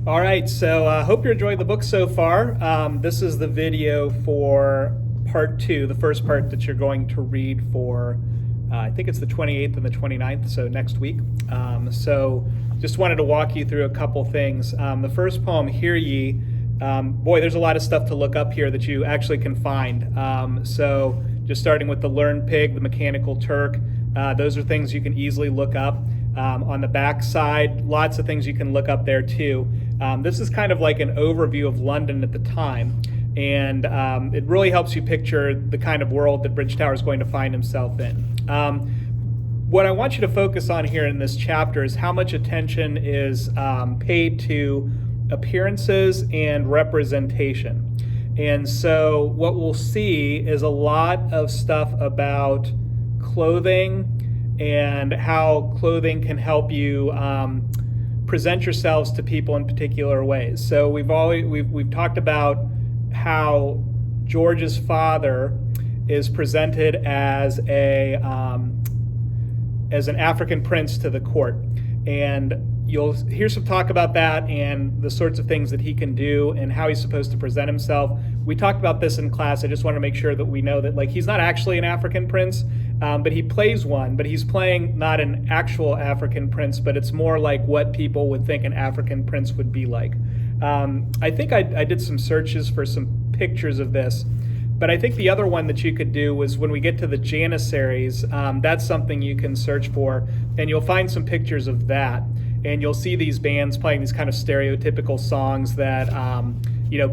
All right, so I hope you're enjoying the book so far. This is the video for part two, the first part that you're going to read for, I think it's the 28th and the 29th, so next week. So just wanted to walk you through a couple things. The first poem, Hear Ye, boy, there's a lot of stuff to look up here that you actually can find. So just starting with the Learned Pig, the Mechanical Turk, those are things you can easily look up. On the back side, lots of things you can look up there too. This is kind of like an overview of London at the time, and it really helps you picture the kind of world that Bridgetower is going to find himself in. What I want you to focus on here in this chapter is how much attention is paid to appearances and representation. And so what we'll see is a lot of stuff about clothing and how clothing can help you present yourselves to people in particular ways. So we've talked about how George's father is presented as an African prince to the court, and you'll hear some talk about that and the sorts of things that he can do and how he's supposed to present himself. We talked about this in class. I just want to make sure that we know that he's not actually an African prince, but he plays one, but he's playing not an actual African prince, but it's more like what people would think an African prince would be like. I think I did some searches for some pictures of this, but I think the other one that you could do was when we get to the Janissaries, that's something you can search for, and you'll find some pictures of that. And you'll see these bands playing these kind of stereotypical songs that, what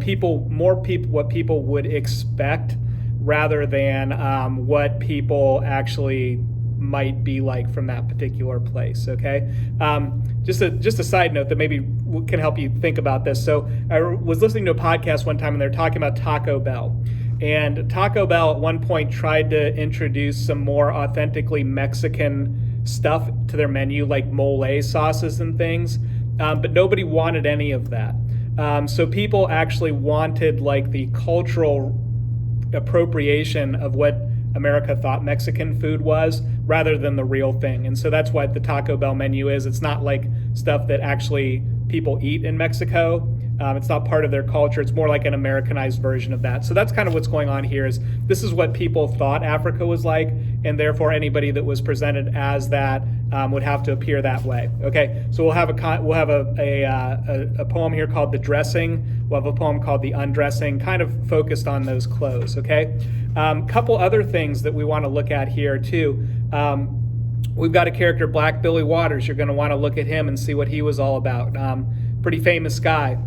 people would expect rather than what people actually might be like from that particular place, okay? Just a side note that maybe can help you think about this. So I was listening to a podcast one time and they were talking about Taco Bell. And Taco Bell at one point tried to introduce some more authentically Mexican stuff to their menu, like mole sauces and things, but nobody wanted any of that. So people actually wanted the cultural appropriation of what America thought Mexican food was rather than the real thing. And so that's what the Taco Bell menu is. It's not like stuff that actually people eat in Mexico. It's not part of their culture. It's more like an Americanized version of that. So that's kind of what's going on here. Is this is what people thought Africa was like, and therefore anybody that was presented as that would have to appear that way. Okay, so we'll have a poem here called The Dressing. We'll have a poem called The Undressing, kind of focused on those clothes. Okay, couple other things that we want to look at here too. We've got a character, Black Billy Waters. You're going to want to look at him and see what he was all about. Pretty famous guy.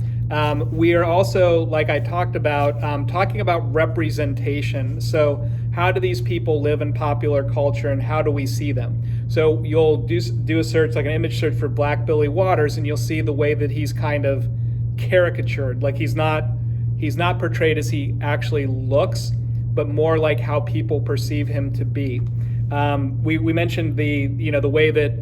We are also, like I talked about, talking about representation. So how do these people live in popular culture and how do we see them? So you'll do a search, like an image search for Black Billy Waters, and you'll see the way that he's kind of caricatured. Like he's not portrayed as he actually looks, but more like how people perceive him to be. We mentioned the way that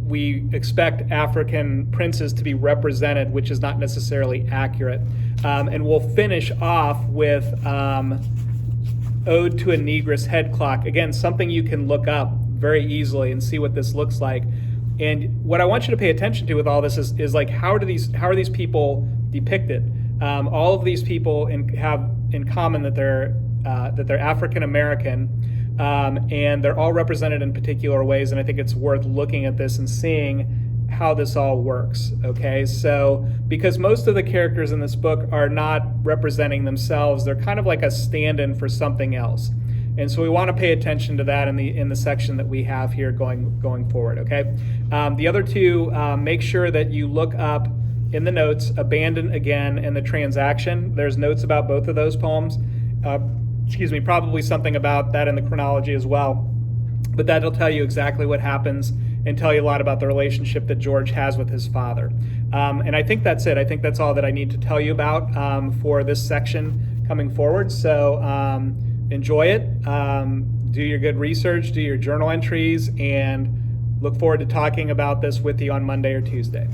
we expect African princes to be represented, which is not necessarily accurate. And we'll finish off with Ode to a Negress Head Clock. Again, something you can look up very easily and see what this looks like. And what I want you to pay attention to with all this is how are these people depicted? All of these people have in common that they're African American. And they're all represented in particular ways, and I think it's worth looking at this and seeing how this all works, okay? So, because most of the characters in this book are not representing themselves, they're kind of like a stand-in for something else. And so we want to pay attention to that in the section that we have here going forward, okay? The other two, make sure that you look up in the notes, Abandon Again and The Transaction. There's notes about both of those poems. Probably something about that in the chronology as well. But that'll tell you exactly what happens and tell you a lot about the relationship that George has with his father. And I think that's it. I think that's all that I need to tell you about for this section coming forward. So enjoy it. Do your good research, do your journal entries, and look forward to talking about this with you on Monday or Tuesday.